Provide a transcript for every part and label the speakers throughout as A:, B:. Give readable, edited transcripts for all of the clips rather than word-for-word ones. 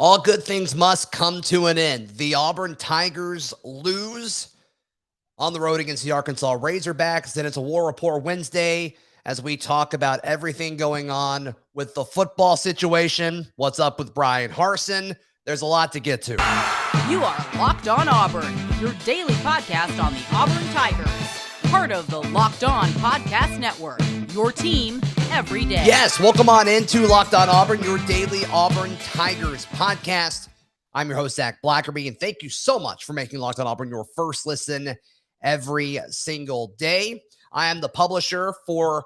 A: All good things must come to an end. The Auburn Tigers lose on the road against the Arkansas Razorbacks. Then it's a War Rapport Wednesday as we talk about everything going on with the football situation. What's up with Bryan Harsin? There's a lot to get to.
B: You are Locked On Auburn, your daily podcast on the Auburn Tigers. Part of the Locked On Podcast Network, your team every day.
A: Yes, welcome on into Locked On Auburn, your daily Auburn Tigers podcast. I'm your host, Zac Blackerby, and thank you so much for making Locked On Auburn your first listen every single day. I am the publisher for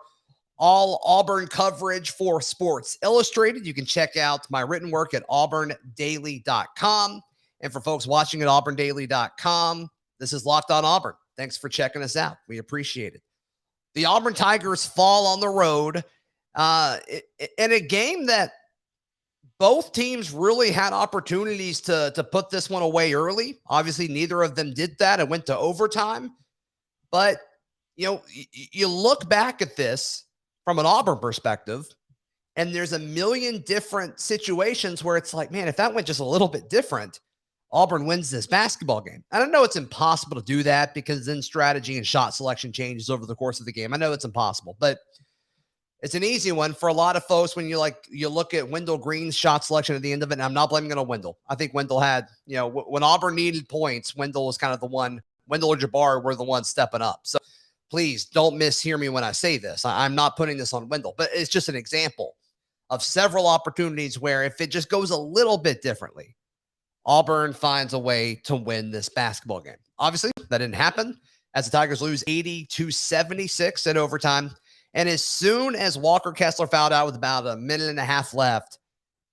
A: all Auburn coverage for Sports Illustrated. You can check out my written work at auburndaily.com. And for folks watching at auburndaily.com, this is Locked On Auburn. Thanks for checking us out. We appreciate it. The Auburn Tigers fall on the road in a game that both teams really had opportunities to put this one away early. Obviously, neither of them did that. It went to overtime. But, you look back at this from an Auburn perspective, and there's a million different situations where it's like, man, if that went just a little bit different, Auburn wins this basketball game. And I know it's impossible to do that because then strategy and shot selection changes over the course of the game. I know it's impossible, but it's an easy one for a lot of folks when you look at Wendell Green's shot selection at the end of it. And I'm not blaming it on Wendell. I think Wendell had, when Auburn needed points, Wendell was kind of the one. Wendell or Jabari were the ones stepping up. So please don't mishear me when I say this. I'm not putting this on Wendell, but it's just an example of several opportunities where if it just goes a little bit differently, Auburn finds a way to win this basketball game. Obviously, that didn't happen as the Tigers lose 80-76 in overtime. And as soon as Walker Kessler fouled out with about a minute and a half left,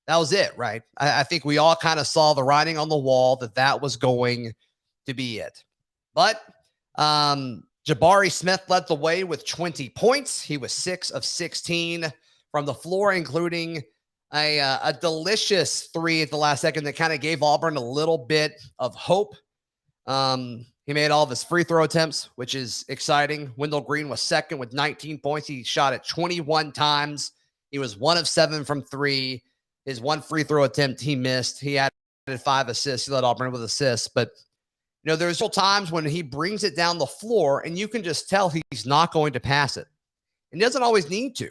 A: that was it, right? I think we all kind of saw the writing on the wall that was going to be it. But Jabari Smith led the way with 20 points. He was 6 of 16 from the floor, including a delicious three at the last second that kind of gave Auburn a little bit of hope. He made all of his free throw attempts, which is exciting. Wendell Green was second with 19 points. He shot it 21 times. He was 1 of 7 from three. His one free throw attempt he missed. He added 5 assists. He led Auburn with assists. But, there's still times when he brings it down the floor and you can just tell he's not going to pass it. And he doesn't always need to.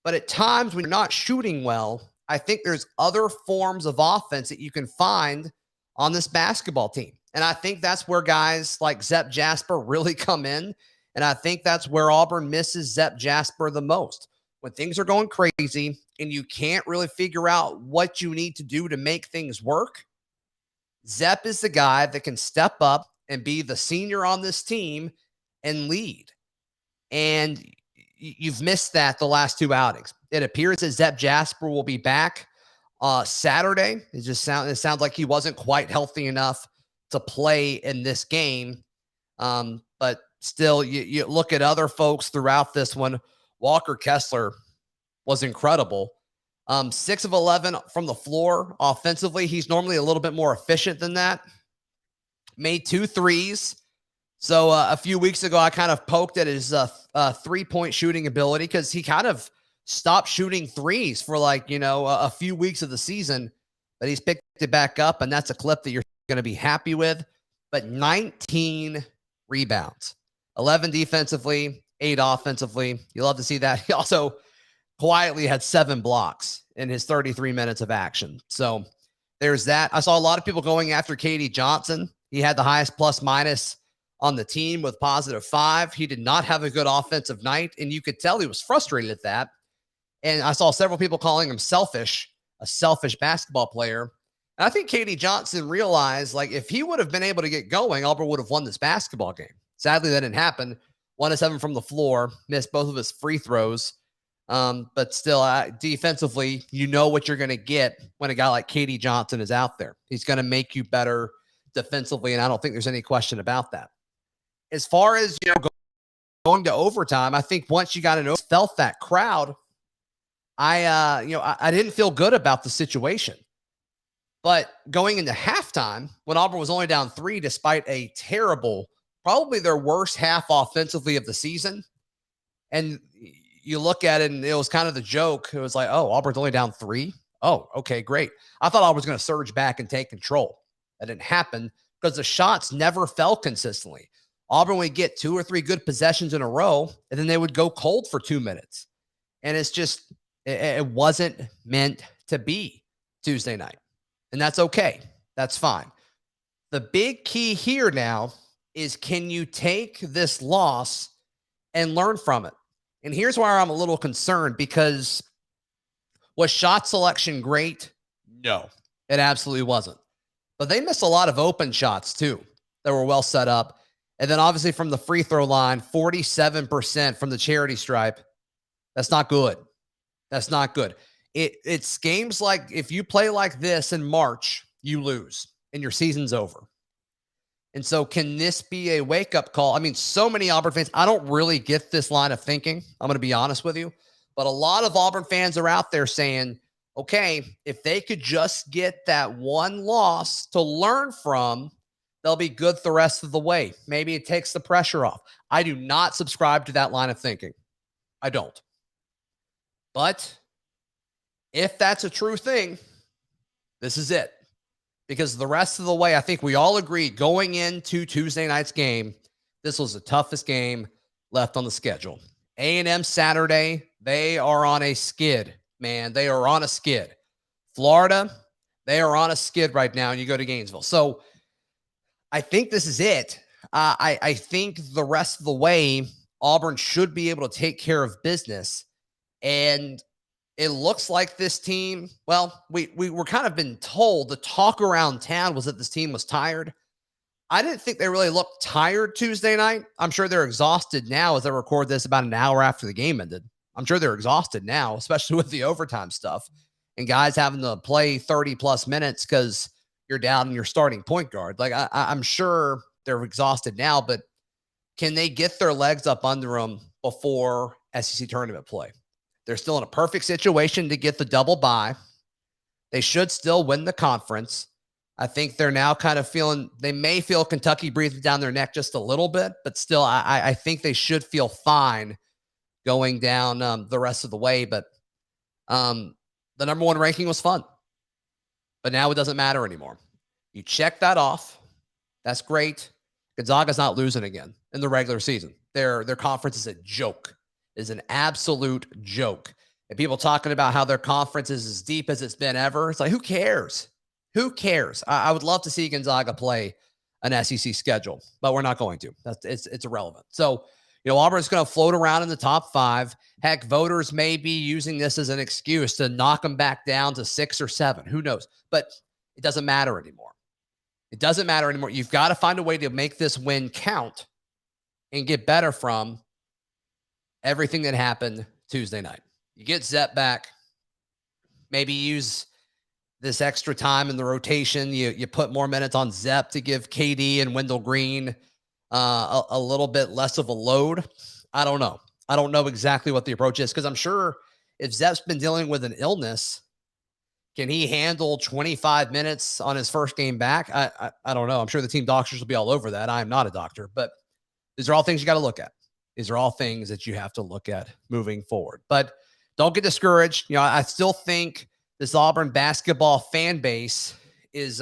A: But at times when you're not shooting well, I think there's other forms of offense that you can find on this basketball team. And I think that's where guys like Zac Blackerby really come in. And I think that's where Auburn misses Zac Blackerby the most. When things are going crazy and you can't really figure out what you need to do to make things work, Zep is the guy that can step up and be the senior on this team and lead. And you've missed that the last two outings. It appears that Zac Blackerby will be back Saturday. It sounds like he wasn't quite healthy enough to play in this game. But still, you look at other folks throughout this one. Walker Kessler was incredible. 6 of 11 from the floor offensively. He's normally a little bit more efficient than that. Made 2 threes. So a few weeks ago, I kind of poked at his 3-point shooting ability because he kind of stopped shooting threes for a few weeks of the season, but he's picked it back up, and that's a clip that you're going to be happy with. But 19 rebounds, 11 defensively, 8 offensively. You love to see that. He also quietly had 7 blocks in his 33 minutes of action. So there's that. I saw a lot of people going after K.D. Johnson. He had the highest plus minus on the team with +5. He did not have a good offensive night, and you could tell he was frustrated at that. And I saw several people calling him selfish, a selfish basketball player. And I think K.D. Johnson realized, if he would have been able to get going, Auburn would have won this basketball game. Sadly, that didn't happen. 1 of 7 from the floor, missed both of his free throws. But still, defensively, you know what you're going to get when a guy like K.D. Johnson is out there. He's going to make you better defensively, and I don't think there's any question about that. As far as going to overtime, I think once you got felt that crowd, I didn't feel good about the situation. But going into halftime, when Auburn was only down 3, despite a terrible, probably their worst half offensively of the season, and you look at it and it was kind of the joke. It was like, oh, Auburn's only down 3. Oh, okay, great. I thought I was going to surge back and take control. That didn't happen because the shots never fell consistently. Auburn would get 2 or 3 good possessions in a row, and then they would go cold for 2 minutes. And it's just, it wasn't meant to be Tuesday night. And that's okay. That's fine. The big key here now is, can you take this loss and learn from it? And here's where I'm a little concerned, because was shot selection great? No, it absolutely wasn't. But they missed a lot of open shots too that were well set up. And then obviously from the free throw line, 47% from the charity stripe. That's not good. That's not good. It's games like, if you play like this in March, you lose and your season's over. And so can this be a wake-up call? I mean, so many Auburn fans, I don't really get this line of thinking. I'm going to be honest with you. But a lot of Auburn fans are out there saying, okay, if they could just get that one loss to learn from, they'll be good the rest of the way. Maybe it takes the pressure off. I do not subscribe to that line of thinking. I don't. But if that's a true thing, this is it. Because the rest of the way, I think we all agree going into Tuesday night's game, this was the toughest game left on the schedule. A&M Saturday, they are on a skid, man. They are on a skid. Florida, they are on a skid right now, and you go to Gainesville. So I think this is it. I think the rest of the way, Auburn should be able to take care of business. And it looks like this team, well, we were kind of been told, the talk around town was that this team was tired. I didn't think they really looked tired Tuesday night. I'm sure they're exhausted now as I record this about an hour after the game ended. I'm sure they're exhausted now, especially with the overtime stuff and guys having to play 30-plus minutes because you're down in your starting point guard. Like, I'm sure they're exhausted now, but can they get their legs up under them before SEC tournament play? They're still in a perfect situation to get the double bye. They should still win the conference. I think they're now kind of feeling, they may feel Kentucky breathing down their neck just a little bit, but still, I think they should feel fine going down the rest of the way. But the number 1 ranking was fun. But now it doesn't matter anymore. You check that off. That's great. Gonzaga's not losing again in the regular season. Their conference is a joke. Is an absolute joke. And people talking about how their conference is as deep as it's been ever. It's like, who cares? Who cares? I would love to see Gonzaga play an SEC schedule, but we're not going to. It's irrelevant. So, Auburn's going to float around in the top 5. Heck, voters may be using this as an excuse to knock them back down to 6 or 7. Who knows? But it doesn't matter anymore. It doesn't matter anymore. You've got to find a way to make this win count and get better from everything that happened Tuesday night. You get Zep back. Maybe use this extra time in the rotation. You put more minutes on Zep to give KD and Wendell Green a little bit less of a load. I don't know. I don't know exactly what the approach is, because I'm sure if Zep's been dealing with an illness, can he handle 25 minutes on his first game back? I don't know. I'm sure the team doctors will be all over that. I am not a doctor, but these are all things you got to look at. These are all things that you have to look at moving forward. But don't get discouraged. I still think this Auburn basketball fan base is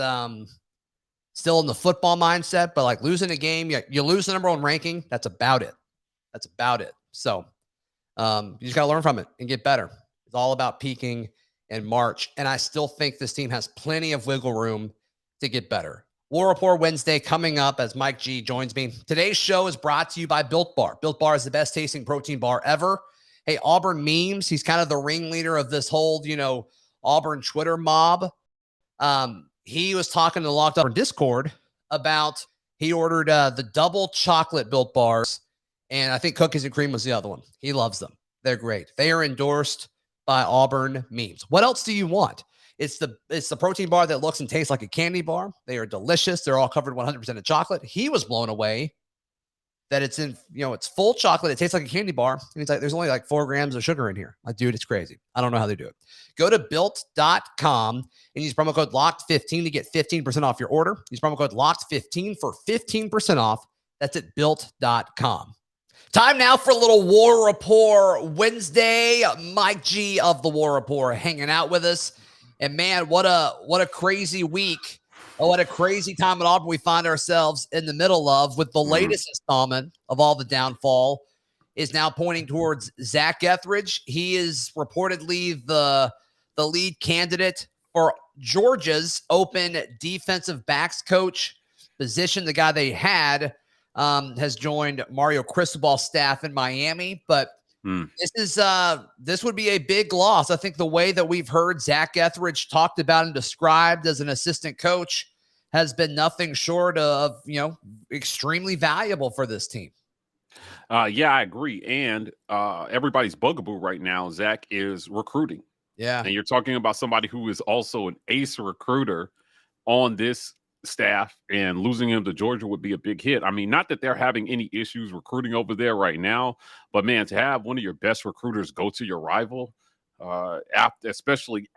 A: still in the football mindset, but like losing a game, you lose the number 1 ranking. That's about it. That's about it. So you just got to learn from it and get better. It's all about peaking in March. And I still think this team has plenty of wiggle room to get better. War Rapport Wednesday coming up as Mike G joins me. Today's show is brought to you by Built Bar. Built Bar is the best tasting protein bar ever. Hey, Auburn Memes, he's kind of the ringleader of this whole, Auburn Twitter mob. He was talking to Locked On Discord about, he ordered the double chocolate Built Bars, and I think cookies and cream was the other one. He loves them. They're great. They are endorsed by Auburn Memes. What else do you want? It's the protein bar that looks and tastes like a candy bar. They are delicious. They're all covered 100% in chocolate. He was blown away that it's in, it's full chocolate. It tastes like a candy bar. And he's like, there's only like 4 grams of sugar in here. Like, dude, it's crazy. I don't know how they do it. Go to built.com and use promo code LOCKED15 to get 15% off your order. Use promo code LOCKED15 for 15% off. That's at built.com. Time now for a little War Rapport Wednesday. Mike G of the War Rapport hanging out with us. And man, what a crazy week. Oh, what a crazy time at Auburn we find ourselves in the middle of, with the latest installment of all the downfall is now pointing towards Zach Etheridge. He is reportedly the lead candidate for Georgia's open defensive backs coach position. The guy they had has joined Mario Cristobal's staff in Miami, but this would be a big loss. I think the way that we've heard Zach Etheridge talked about and described as an assistant coach has been nothing short of, extremely valuable for this team.
C: Yeah, I agree. And everybody's bugaboo right now, Zach, is recruiting.
A: Yeah.
C: And you're talking about somebody who is also an ace recruiter on this staff, and losing him to Georgia would be a big hit. I mean, not that they're having any issues recruiting over there right now, but man, to have one of your best recruiters go to your rival, especially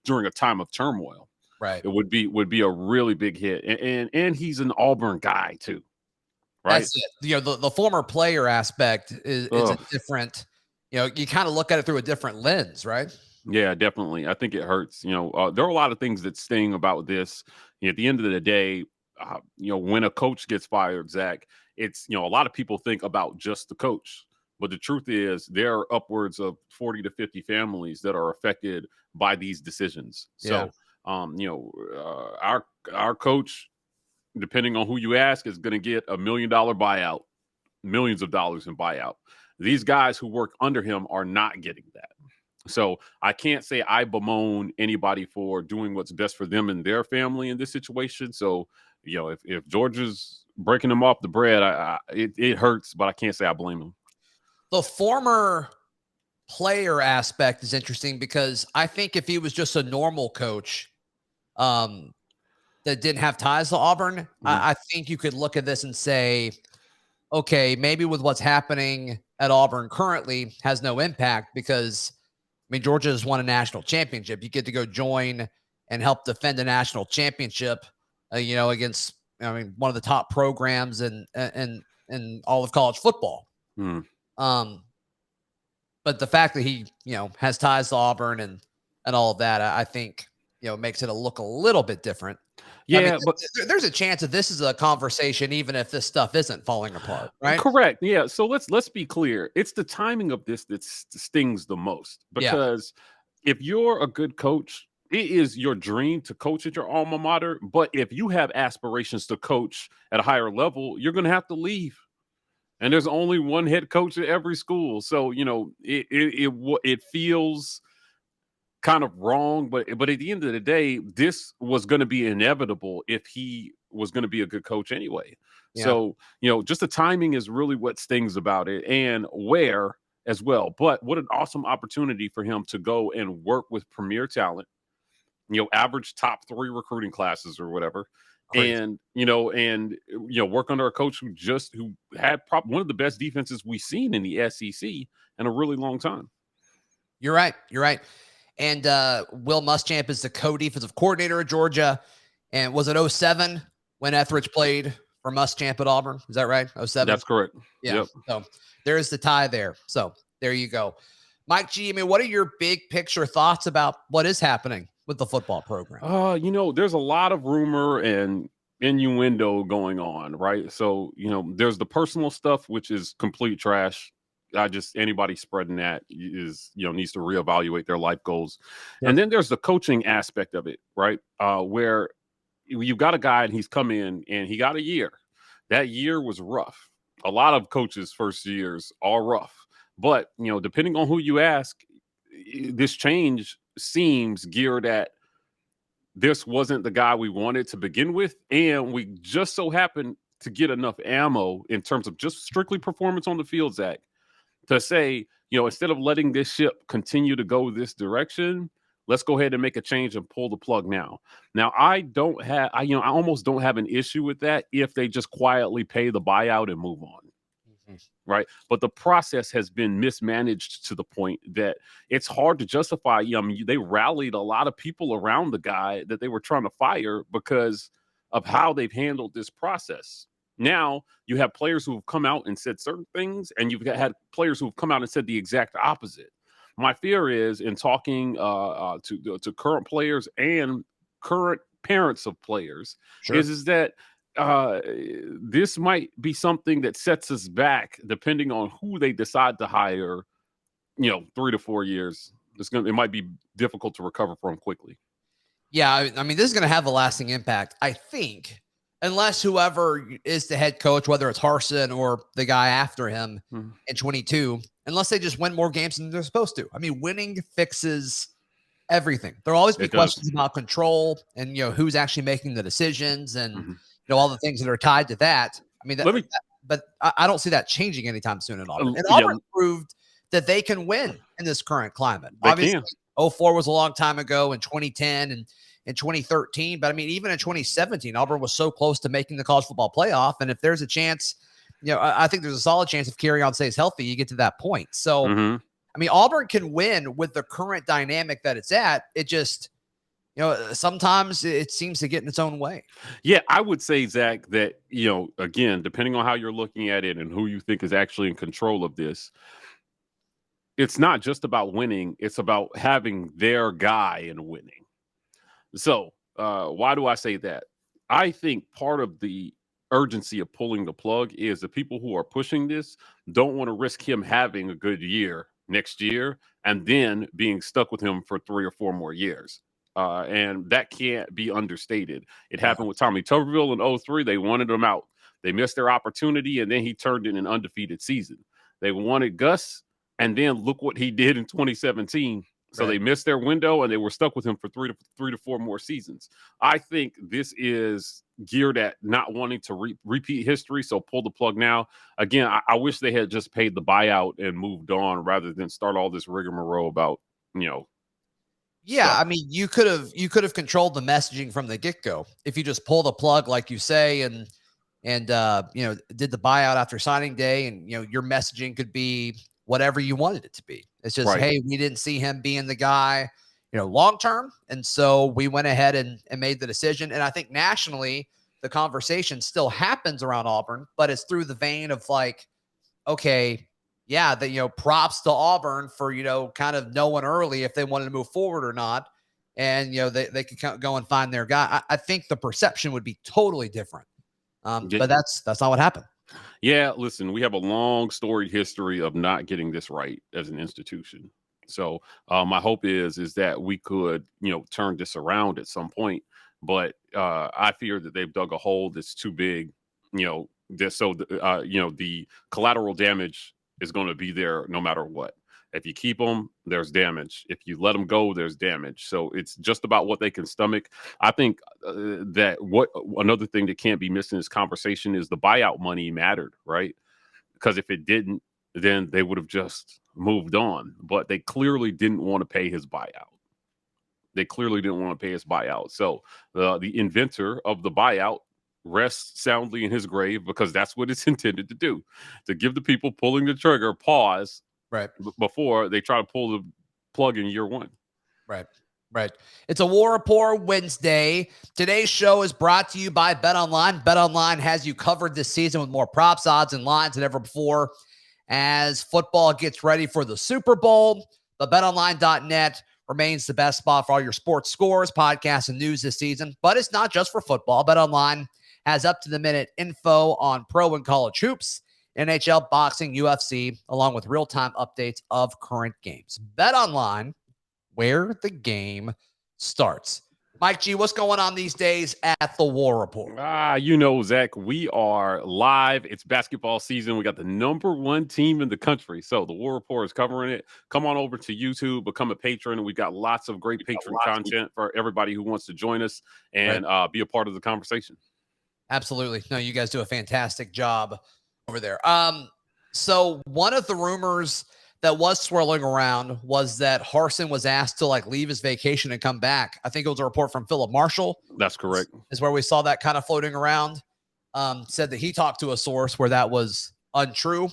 C: during a time of turmoil,
A: right?
C: It would be a really big hit. And he's an Auburn guy too, right?
A: That's it. The former player aspect is a different. You kind of look at it through a different lens, right?
C: Yeah, definitely. I think it hurts. There are a lot of things that sting about this. At the end of the day, when a coach gets fired, Zach, it's, a lot of people think about just the coach. But the truth is there are upwards of 40 to 50 families that are affected by these decisions. So, our coach, depending on who you ask, is going to get $1 million buyout, millions of dollars in buyout. These guys who work under him are not getting that. So I can't say I bemoan anybody for doing what's best for them and their family in this situation. So, if Georgia's breaking them off the bread, it hurts, but I can't say I blame them.
A: The former player aspect is interesting because I think if he was just a normal coach that didn't have ties to Auburn, I think you could look at this and say, okay, maybe with what's happening at Auburn currently has no impact because Georgia has won a national championship. You get to go join and help defend a national championship, against, one of the top programs in all of college football. But the fact that he, has ties to Auburn and all of that, I think, makes it look a little bit different.
C: Yeah, but
A: there's a chance that this is a conversation, even if this stuff isn't falling apart, right?
C: Correct. Yeah. So let's be clear. It's the timing of this that stings the most, because if you're a good coach, it is your dream to coach at your alma mater. But if you have aspirations to coach at a higher level, you're going to have to leave. And there's only one head coach at every school. So, it feels kind of wrong, but at the end of the day, this was going to be inevitable if he was going to be a good coach anyway. Yeah. So, just the timing is really what stings about it, and where as well. But what an awesome opportunity for him to go and work with premier talent, average top 3 recruiting classes or whatever. Crazy. And work under a coach who had one of the best defenses we've seen in the SEC in a really long time.
A: You're right. And Will Muschamp is the co-defensive coordinator at Georgia. And was it 2007 when Etheridge played for Muschamp at Auburn? Is that right? 2007?
C: That's correct.
A: Yeah.
C: Yep.
A: So there's the tie there. So there you go. Mike G, what are your big picture thoughts about what is happening with the football program?
C: There's a lot of rumor and innuendo going on, right? So, there's the personal stuff, which is complete trash. Anybody spreading that is, needs to reevaluate their life goals. Yep. And then there's the coaching aspect of it, right? Where you've got a guy and he's come in and he got a year. That year was rough. A lot of coaches' first years are rough. But, depending on who you ask, this change seems geared at this wasn't the guy we wanted to begin with. And we just so happened to get enough ammo in terms of just strictly performance on the field, Zach, to say, instead of letting this ship continue to go this direction, let's go ahead and make a change and pull the plug now. Now, I almost don't have an issue with that if they just quietly pay the buyout and move on. Right. But the process has been mismanaged to the point that it's hard to justify. They rallied a lot of people around the guy that they were trying to fire because of how they've handled this process. Now you have players who have come out and said certain things, and you've had players who have come out and said the exact opposite. My fear is in talking to current players and current parents of players is that this might be something that sets us back depending on who they decide to hire, 3 to 4 years. It might be difficult to recover from quickly.
A: Yeah, I mean, this is going to have a lasting impact, I think, unless whoever is the head coach, whether it's Harsin or the guy after him in 22, unless they just win more games than they're supposed to. I mean, winning fixes everything. There'll always be questions about control and, who's actually making the decisions and, all the things that are tied to that. I mean, but I don't see that changing anytime soon in Auburn. And Auburn proved that they can win in this current climate. Obviously, 04 was a long time ago, in 2010 and in 2013. But I mean, even in 2017, Auburn was so close to making the college football playoff. And if there's a chance, I think there's a solid chance if Kerryon stays healthy, you get to that point. So, I mean, Auburn can win with the current dynamic that it's at. It just, sometimes it seems to get in its own way.
C: Yeah, I would say, Zach, that, again, depending on how you're looking at it and who you think is actually in control of this, it's not just about winning. It's about having their guy and winning. So why do I say that? I think part of the urgency of pulling the plug is the people who are pushing this don't want to risk him having a good year next year and then being stuck with him for 3 or 4 more years. And that can't be understated. It happened with Tommy Tuberville in 03. They wanted him out. They missed their opportunity, and then he turned in an undefeated season. They wanted Gus, and then look what he did in 2017. So they missed their window, and they were stuck with him for 3 to 4 more seasons. I think this is geared at not wanting to repeat history, so pull the plug now. Again, I wish they had just paid the buyout and moved on rather than start all this rigmarole about,
A: Yeah,
C: stuff.
A: I mean, you could have controlled the messaging from the get-go if you just pull the plug, like you say, and did the buyout after signing day, and your messaging could be whatever you wanted it to be. It's just, hey, we didn't see him being the guy, long term, and so we went ahead and made the decision. And I think nationally, the conversation still happens around Auburn, but it's through the vein of like, okay, yeah, props to Auburn for, kind of knowing early if they wanted to move forward or not. And, they could go and find their guy. I think the perception would be totally different. But that's not what happened.
C: Yeah, listen, we have a long storied history of not getting this right as an institution. So my hope is that we could, turn this around at some point. But I fear that they've dug a hole that's too big, the collateral damage is going to be there no matter what. If you keep them, there's damage. If you let them go, there's damage. So it's just about what they can stomach. I think that another thing that can't be missed in this conversation is the buyout money mattered, right? Because if it didn't, then they would have just moved on. But they clearly didn't want to pay his buyout. So the inventor of the buyout rests soundly in his grave, because that's what it's intended to do, to give the people pulling the trigger pause before they try to pull the plug in year one.
A: Right. It's a War Rapport Wednesday. Today's show is brought to you by BetOnline. BetOnline has you covered this season with more props, odds, and lines than ever before. As football gets ready for the Super Bowl, the BetOnline.net remains the best spot for all your sports scores, podcasts, and news this season. But it's not just for football. BetOnline has up-to-the-minute info on pro and college hoops, NHL, boxing, UFC, along with real-time updates of current games. BetOnline, where the game starts. Mike G, what's going on these days at the War Report?
C: Zach, we are live. It's basketball season. We got the number 1 team in the country. So the War Report is covering it. Come on over to YouTube, become a patron. We've got lots of great patron content for everybody who wants to join us and be a part of the conversation.
A: Absolutely. No, you guys do a fantastic job over there. So one of the rumors that was swirling around was that Harsin was asked to leave his vacation and come back. I think it was a report from Philip Marshall.
C: That's correct.
A: Is where we saw that kind of floating around. Said that he talked to a source where that was untrue.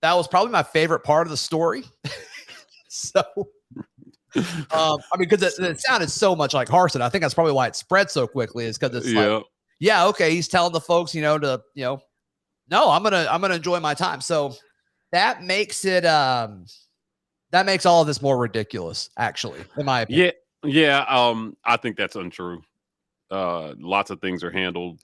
A: That was probably my favorite part of the story. Because it sounded so much like Harsin. I think that's probably why it spread so quickly, is because it's okay, he's telling the folks, no, I'm gonna enjoy my time. So that makes it That makes all of this more ridiculous, actually, in my opinion.
C: I think that's untrue. Lots of things are handled,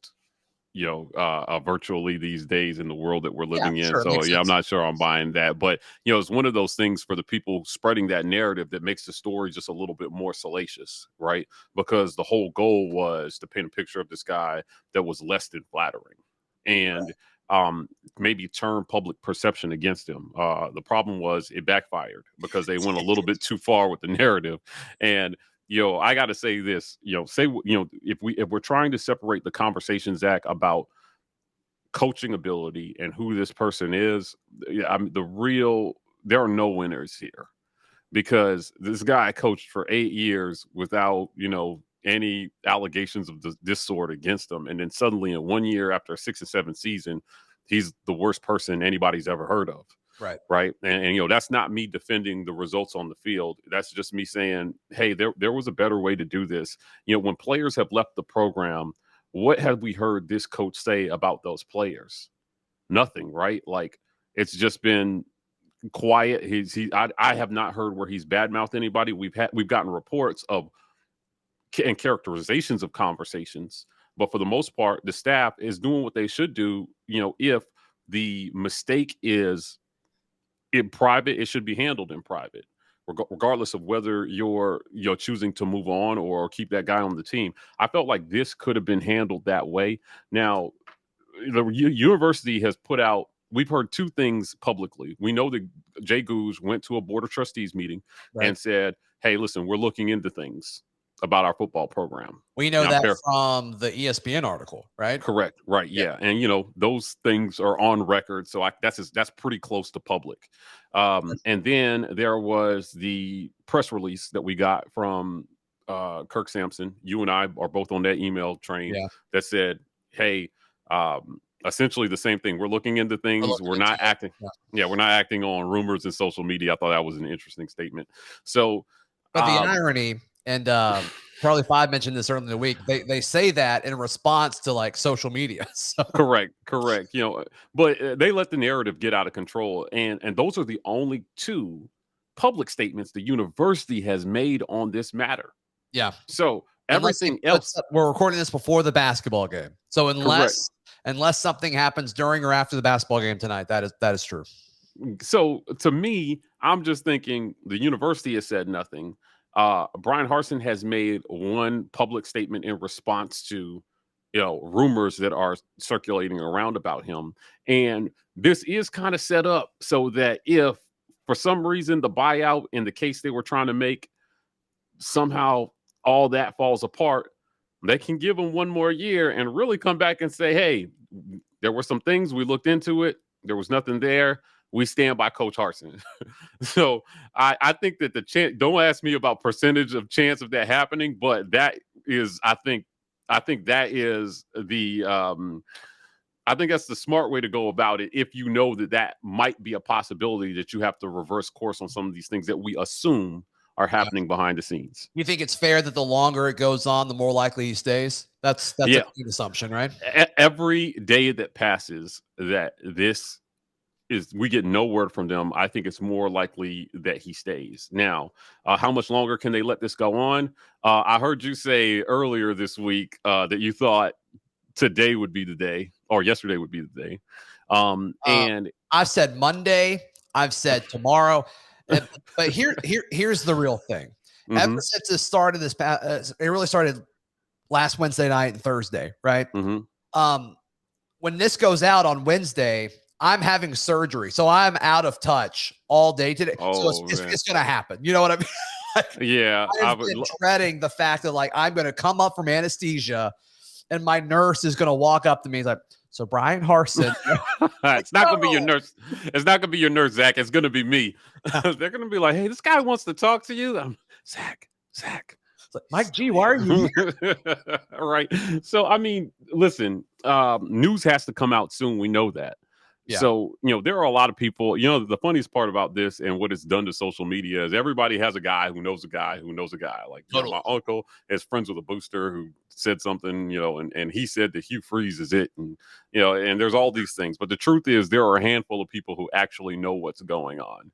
C: virtually these days in the world that we're living in.
A: Sure,
C: So I'm not sure I'm buying that, but it's one of those things for the people spreading that narrative that makes the story just a little bit more salacious, right? Because the whole goal was to paint a picture of this guy that was less than flattering, and maybe turn public perception against him. The problem was it backfired because they went a little bit too far with the narrative. And I got to say this, if we're trying to separate the conversation, Zach, about coaching ability and who this person is, there are no winners here, because this guy coached for 8 years without, any allegations of this sort against him. And then suddenly in 1 year, after a 6 or 7 season, he's the worst person anybody's ever heard of. Right. And that's not me defending the results on the field. That's just me saying, hey, there was a better way to do this. When players have left the program, what have we heard this coach say about those players? Nothing, right? Like, it's just been quiet. I have not heard where he's badmouthed anybody. We've gotten reports of and characterizations of conversations, but for the most part, the staff is doing what they should do. If the mistake is in private, it should be handled in private, regardless of whether you're choosing to move on or keep that guy on the team. I felt like this could have been handled that way. Now, the university has put out, we've heard two things publicly. We know that Jay Goose went to a board of trustees meeting and said, hey, listen, we're looking into things about our football program.
A: We know that from the ESPN article, right?
C: Correct. Right. Yeah. And those things are on record. So that's pretty close to public. And then there was the press release that we got from Kirk Sampson. You and I are both on that email train that said, hey, essentially the same thing. We're looking into things. We're not acting. Yeah. We're not acting on rumors and social media. I thought that was an interesting statement. So,
A: but the irony, and Charlie Five mentioned this earlier in the week, they say that in response to like social media. So.
C: Correct. But they let the narrative get out of control. And those are the only two public statements the university has made on this matter.
A: Yeah.
C: So everything else.
A: We're recording this before the basketball game. So unless something happens during or after the basketball game tonight, that is true.
C: So to me, I'm just thinking the university has said nothing. Bryan Harsin has made one public statement in response to, rumors that are circulating around about him. And this is kind of set up so that if for some reason the buyout in the case they were trying to make, somehow all that falls apart, they can give him one more year and really come back and say, hey, there were some things, we looked into it, there was nothing there. We stand by Coach Harsin. So I think that the chance, don't ask me about percentage of chance of that happening, but that is, I think that is the, I think that's the smart way to go about it. If you know that might be a possibility that you have to reverse course on some of these things that we assume are happening behind the scenes.
A: You think it's fair that the longer it goes on, the more likely he stays? That's a good assumption, right?
C: Every day that passes that this we get no word from them, I think it's more likely that he stays. Now, how much longer can they let this go on? I heard you say earlier this week that you thought today would be the day, or yesterday would be the day. And
A: I've said Monday, I've said tomorrow, but here's the real thing. Ever since it started it really started last Wednesday night and Thursday, right? When this goes out on Wednesday, I'm having surgery, so I'm out of touch all day today. So it's going to happen. You know what I mean?
C: I've
A: been dreading the fact that like I'm going to come up from anesthesia, and my nurse is going to walk up to me. He's like, "So Bryan Harsin."
C: It's not going to be your nurse. It's not going to be your nurse, Zach. It's going to be me. They're going to be like, "Hey, this guy wants to talk to you." Zach.
A: It's like, Mike G, why are you here?
C: Right. So I mean, listen, news has to come out soon. We know that. Yeah. So, there are a lot of people, the funniest part about this and what it's done to social media is everybody has a guy who knows a guy who knows a guy. Like my uncle is friends with a booster who said something, and he said that Hugh Freeze is it. And, and there's all these things. But the truth is there are a handful of people who actually know what's going on.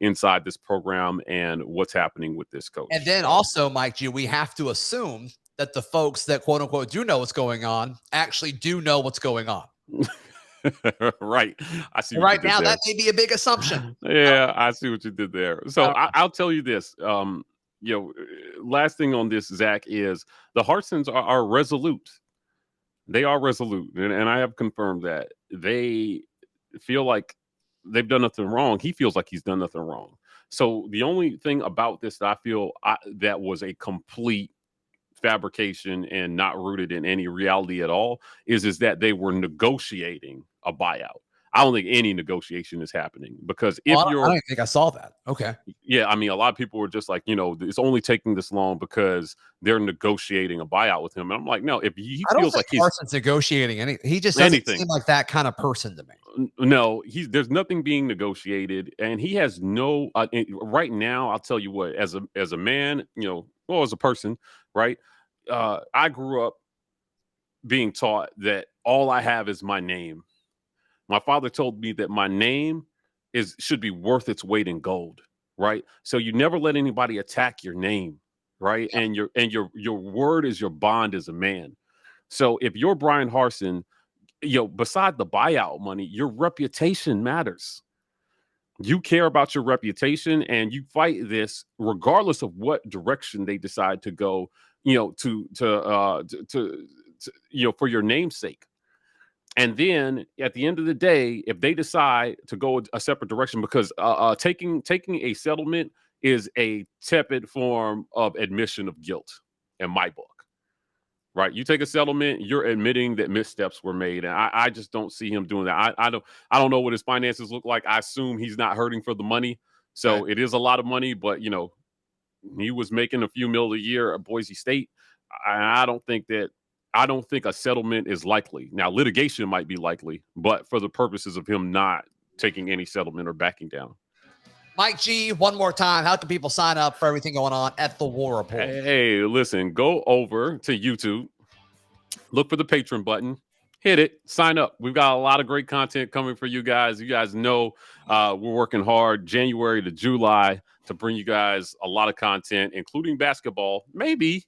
C: inside this program and what's happening with this coach.
A: And then also, Mike G, we have to assume that the folks that quote unquote do know what's going on actually do know what's going on.
C: Right. I see.
A: Right now, that may be a big assumption.
C: Yeah, I see what you did there. So I'll tell you this. Last thing on this, Zach, is the Harsins are resolute. They are resolute, and I have confirmed that. They feel like they've done nothing wrong. He feels like he's done nothing wrong. So the only thing about this that I feel that was a complete fabrication and not rooted in any reality at all is that they were negotiating a buyout. I don't think any negotiation is happening because I
A: don't think I saw that. Okay.
C: Yeah. I mean, a lot of people were just like, it's only taking this long because they're negotiating a buyout with him. And I'm like, no, if he feels like
A: Harson's negotiating anything, he just doesn't seem like that kind of person to me.
C: No, there's nothing being negotiated, and he has no, right now, I'll tell you what, as a man, as a person, right? I grew up being taught that all I have is my name. My father told me that my name should be worth its weight in gold, right? So you never let anybody attack your name, right? Yeah. And your word is your bond as a man. So if you're Bryan Harsin, beside the buyout money, your reputation matters. You care about your reputation, and you fight this regardless of what direction they decide to go, for your namesake. And then at the end of the day, if they decide to go a separate direction, because taking a settlement is a tepid form of admission of guilt in my book, right? You take a settlement, you're admitting that missteps were made. And I just don't see him doing that. I don't know what his finances look like. I assume he's not hurting for the money. So right. It is a lot of money, but he was making a few mil a year at Boise State. I don't think a settlement is likely. Now, litigation might be likely, but for the purposes of him not taking any settlement or backing down.
A: Mike G, one more time, how can people sign up for everything going on at the War Report?
C: Hey, listen, go over to YouTube, look for the Patreon button, hit it, sign up. We've got a lot of great content coming for you guys. You guys know we're working hard January to July to bring you guys a lot of content, including basketball, maybe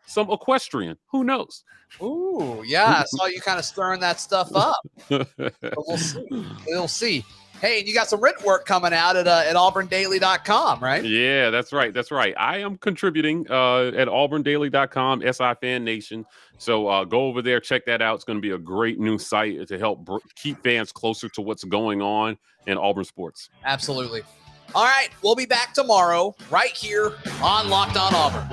C: some equestrian. Who knows?
A: Ooh, yeah. I saw you kind of stirring that stuff up. But we'll see. We'll see. Hey, and you got some written work coming out at auburndaily.com, right?
C: Yeah, that's right. That's right. I am contributing at auburndaily.com, SI Fan Nation. So go over there, check that out. It's going to be a great new site to help keep fans closer to what's going on in Auburn sports.
A: Absolutely. All right, we'll be back tomorrow right here on Locked On Auburn.